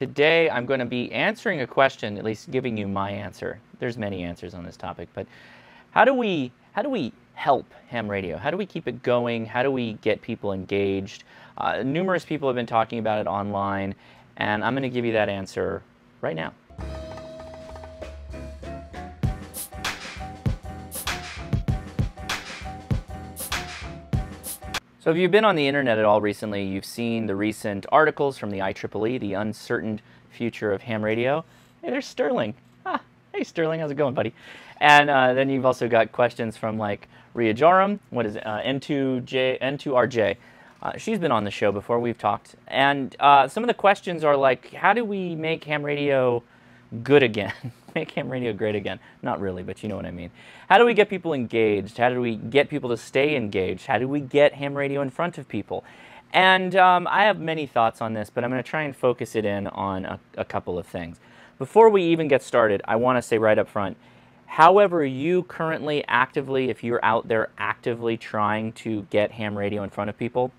Today I'm going to be answering a question, at least giving you my answer. There's many answers on this topic, but how do we help ham radio? How do we keep it going? How do we get people engaged? Numerous people have been talking about it online, and I'm going to give you that answer right now. So if you've been on the internet at all recently, you've seen the recent articles from the IEEE, the uncertain future of ham radio. Hey, there's Sterling. Hey Sterling, how's it going, buddy? And then you've also got questions from like Ria Joram, what is it, N2RJ. She's been on the show before, we've talked. And some of the questions are like, how do we make ham radio good again? Make ham radio great again. Not really, but you know what I mean. How do we get people engaged? How do we get people to stay engaged? How do we get ham radio in front of people? And I have many thoughts on this, but I'm going to try and focus it in on a couple of things. Before we even get started, I want to say right up front, however you currently actively, if you're out there actively trying to get ham radio in front of people,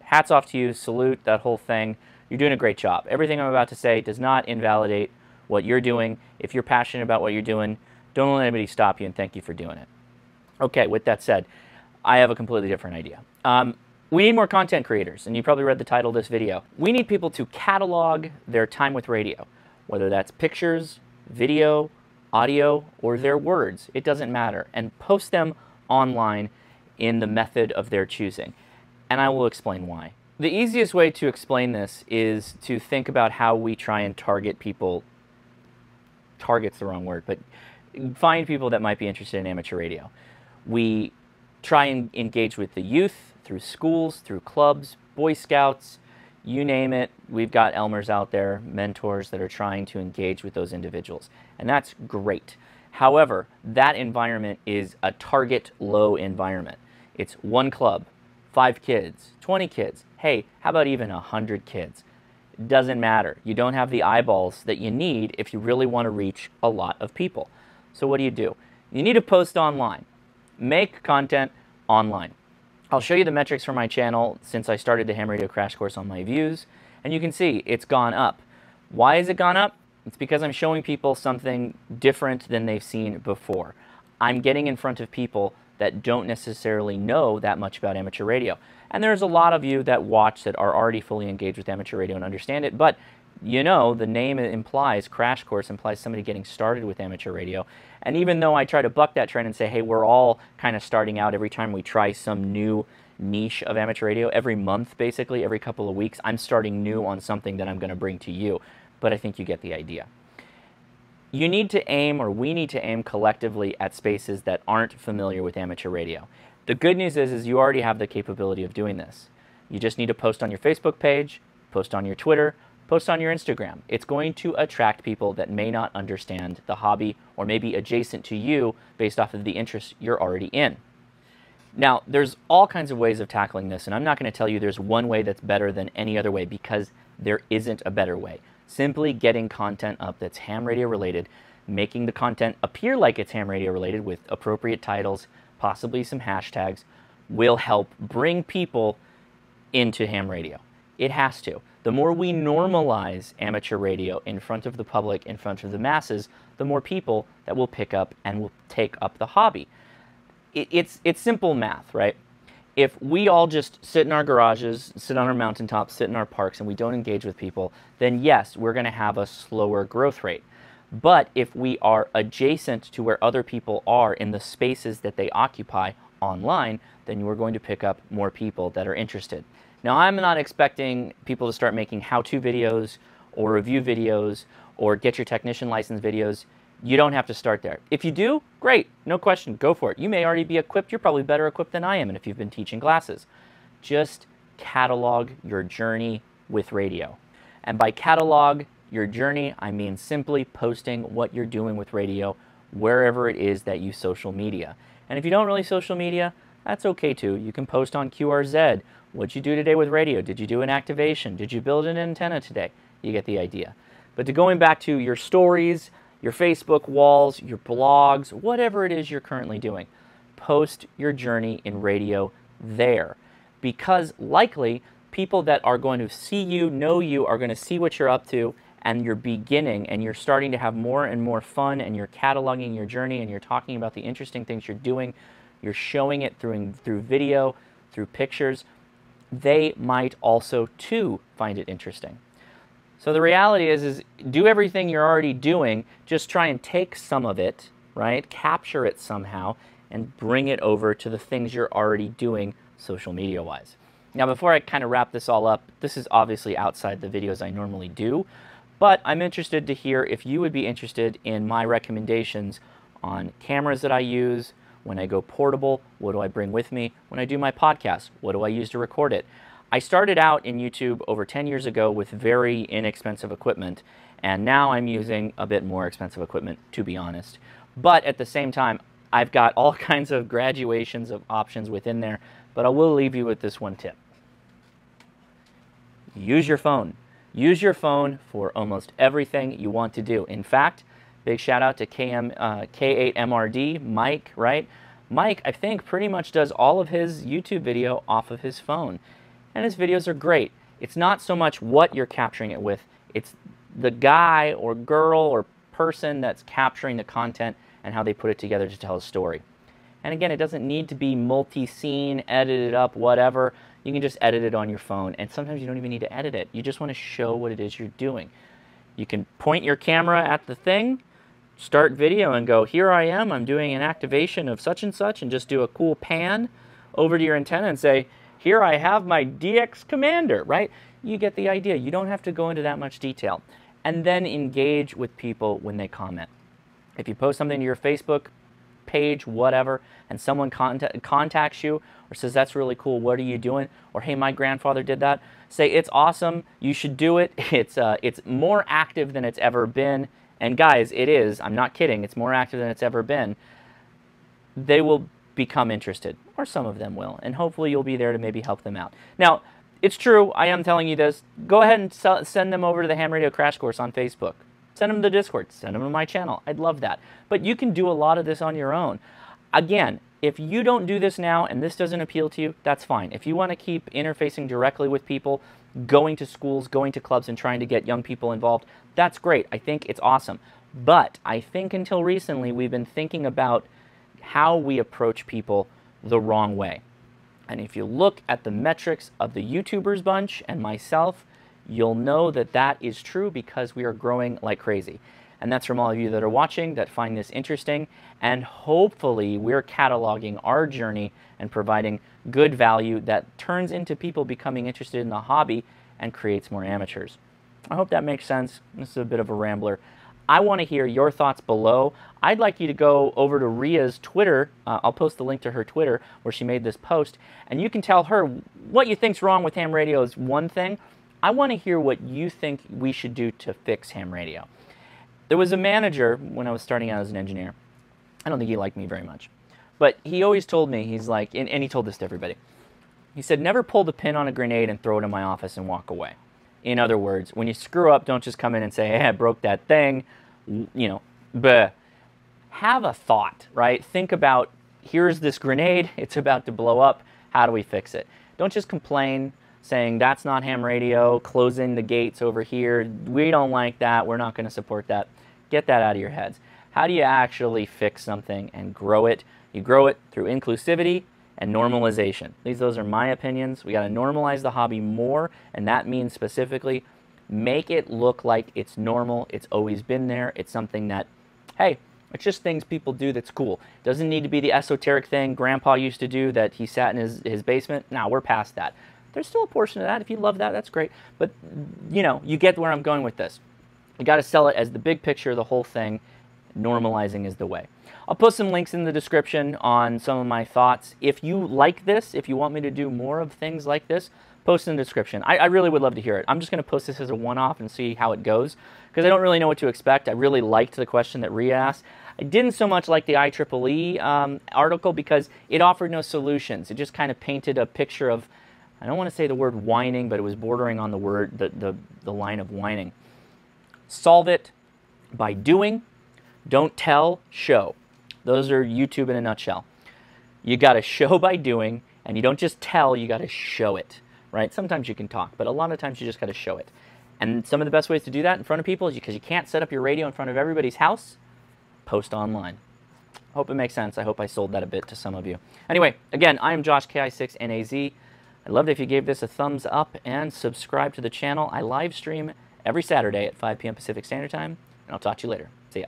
hats off to you, salute, that whole thing. You're doing a great job. Everything I'm about to say does not invalidate what you're doing. If you're passionate about what you're doing, don't let anybody stop you, and thank you for doing it. Okay, with that said, I have a completely different idea. We need more content creators, and you probably read the title of this video. We need people to catalog their time with radio, whether that's pictures, video, audio, or their words. It doesn't matter, and post them online in the method of their choosing. And I will explain why. The easiest way to explain this is to think about how we try and target people. Target's the wrong word, but find people that might be interested in amateur radio. We try and engage with the youth through schools, through clubs, Boy Scouts, you name it. We've got Elmers out there, mentors that are trying to engage with those individuals, and that's great. However, that environment is a target low environment. It's one club, 5 kids, 20 kids. Hey, how about even 100 kids? Doesn't matter. You don't have the eyeballs that you need if you really want to reach a lot of people. So what do? You need to post online. Make content online. I'll show you the metrics for my channel since I started the ham radio crash course on my views, and you can see it's gone up. Why has it gone up? It's because I'm showing people something different than they've seen before. I'm getting in front of people that don't necessarily know that much about amateur radio. And there's a lot of you that watch that are already fully engaged with amateur radio and understand it, but you know, the name implies, crash course implies somebody getting started with amateur radio. And even though I try to buck that trend and say, hey, we're all kind of starting out every time we try some new niche of amateur radio, every month basically, every couple of weeks, I'm starting new on something that I'm going to bring to you. But I think you get the idea. You need to aim, or we need to aim collectively at spaces that aren't familiar with amateur radio. The good news is you already have the capability of doing this. You just need to post on your Facebook page, post on your Twitter, post on your Instagram. It's going to attract people that may not understand the hobby or maybe adjacent to you based off of the interests you're already in. Now, there's all kinds of ways of tackling this, and I'm not going to tell you there's one way that's better than any other way because there isn't a better way. Simply getting content up that's ham radio related, making the content appear like it's ham radio related with appropriate titles, possibly some hashtags, will help bring people into ham radio. It has to. The more we normalize amateur radio in front of the public, in front of the masses, the more people that will pick up and will take up the hobby. It's simple math, right? If we all just sit in our garages, sit on our mountaintops, sit in our parks, and we don't engage with people, then yes, we're going to have a slower growth rate. But if we are adjacent to where other people are in the spaces that they occupy online, then we're going to pick up more people that are interested. Now, I'm not expecting people to start making how-to videos or review videos or get your technician license videos. You don't have to start there. If you do, great, no question, go for it. You may already be equipped. You're probably better equipped than I am, and if you've been teaching classes. Just catalog your journey with radio. And by catalog your journey, I mean simply posting what you're doing with radio wherever it is that you social media. And if you don't really social media, that's okay too. You can post on QRZ. What'd you do today with radio? Did you do an activation? Did you build an antenna today? You get the idea. But to going back to your stories, your Facebook walls, your blogs, whatever it is you're currently doing, post your journey in radio there. Because likely people that are going to see you, know you, are going to see what you're up to, and you're beginning and you're starting to have more and more fun, and you're cataloging your journey, and you're talking about the interesting things you're doing, you're showing it through video, through pictures, they might also too find it interesting. So the reality is do everything you're already doing, just try and take some of it, right? Capture it somehow and bring it over to the things you're already doing social media wise. Now, before I kind of wrap this all up, this is obviously outside the videos I normally do, but I'm interested to hear if you would be interested in my recommendations on cameras that I use. When I go portable, what do I bring with me? When I do my podcast, what do I use to record it? I started out in YouTube over 10 years ago with very inexpensive equipment, and now I'm using a bit more expensive equipment, to be honest. But at the same time, I've got all kinds of graduations of options within there, but I will leave you with this one tip. Use your phone. Use your phone for almost everything you want to do. In fact, big shout out to K8MRD, Mike, right? Mike, I think, pretty much does all of his YouTube video off of his phone. And his videos are great. It's not so much what you're capturing it with, it's the guy or girl or person that's capturing the content and how they put it together to tell a story. And again, it doesn't need to be multi-scene, edited up, whatever. You can just edit it on your phone, and sometimes you don't even need to edit it. You just want to show what it is you're doing. You can point your camera at the thing, start video, and go, here I am, I'm doing an activation of such and such, and just do a cool pan over to your antenna and say, here I have my DX Commander, right? You get the idea. You don't have to go into that much detail. And then engage with people when they comment. If you post something to your Facebook page, whatever, and someone contacts you or says, that's really cool, what are you doing? Or, hey, my grandfather did that. Say, it's awesome, you should do it. It's more active than it's ever been. And guys, it is, I'm not kidding, it's more active than it's ever been. They will become interested, or some of them will, and hopefully you'll be there to maybe help them out. Now, it's true, I am telling you this, go ahead and send them over to the Ham Radio Crash Course on Facebook. Send them to Discord, send them to my channel, I'd love that. But you can do a lot of this on your own. Again, if you don't do this now and this doesn't appeal to you, that's fine. If you want to keep interfacing directly with people, going to schools, going to clubs, and trying to get young people involved, that's great. I think it's awesome. But I think until recently, we've been thinking about how we approach people the wrong way. And if you look at the metrics of the YouTubers bunch and myself, you'll know that that is true because we are growing like crazy. And that's from all of you that are watching, that find this interesting, and hopefully we're cataloging our journey and providing good value that turns into people becoming interested in the hobby and creates more amateurs. I hope that makes sense. This is a bit of a rambler. I want to hear your thoughts below. I'd like you to go over to Ria's Twitter. I'll post the link to her Twitter where she made this post, and you can tell her what you think's wrong with ham radio is one thing. I want to hear what you think we should do to fix ham radio. There was a manager when I was starting out as an engineer. I don't think he liked me very much, but he always told me, he's like, and he told this to everybody. He said, never pull the pin on a grenade and throw it in my office and walk away. In other words, when you screw up, don't just come in and say, hey, I broke that thing, you know, bleh. Have a thought, right? Think about, here's this grenade, it's about to blow up, how do we fix it? Don't just complain, saying that's not ham radio, closing the gates over here, we don't like that, we're not going to support that. Get that out of your heads. How do you actually fix something and grow it? You grow it through inclusivity and normalization. Those are my opinions. We got to normalize the hobby more, and that means specifically make it look like it's normal, it's always been there, it's something that, hey, it's just things people do that's cool. Doesn't need to be the esoteric thing Grandpa used to do that he sat in his basement. Now we're past that. There's still a portion of that. If you love that, that's great. But, you know, you get where I'm going with this. You got to sell it as the big picture, the whole thing. Normalizing is the way. I'll post some links in the description on some of my thoughts. If you like this, if you want me to do more of things like this, post in the description. I really would love to hear it. I'm just going to post this as a one-off and see how it goes, because I don't really know what to expect. I really liked the question that Rhea asked. I didn't so much like the IEEE article because it offered no solutions. It just kind of painted a picture of, I don't want to say the word whining, but it was bordering on the word, the line of whining. Solve it by doing, don't tell, show. Those are YouTube in a nutshell. You got to show by doing, and you don't just tell, you got to show it. right? Sometimes you can talk, but a lot of times you just got to show it. And some of the best ways to do that in front of people is because you can't set up your radio in front of everybody's house, post online. Hope it makes sense. I hope I sold that a bit to some of you. Anyway, again, I am Josh, KI6NAZ. I'd love it if you gave this a thumbs up and subscribe to the channel. I live stream every Saturday at 5 p.m. Pacific Standard Time, and I'll talk to you later. See ya.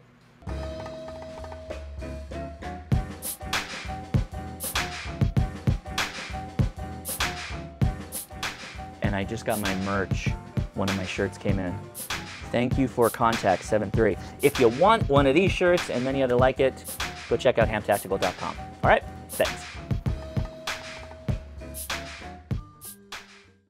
And I just got my merch. One of my shirts came in. Thank you for Contact 73. If you want one of these shirts and many other like it, go check out hamtactical.com. All right, thanks.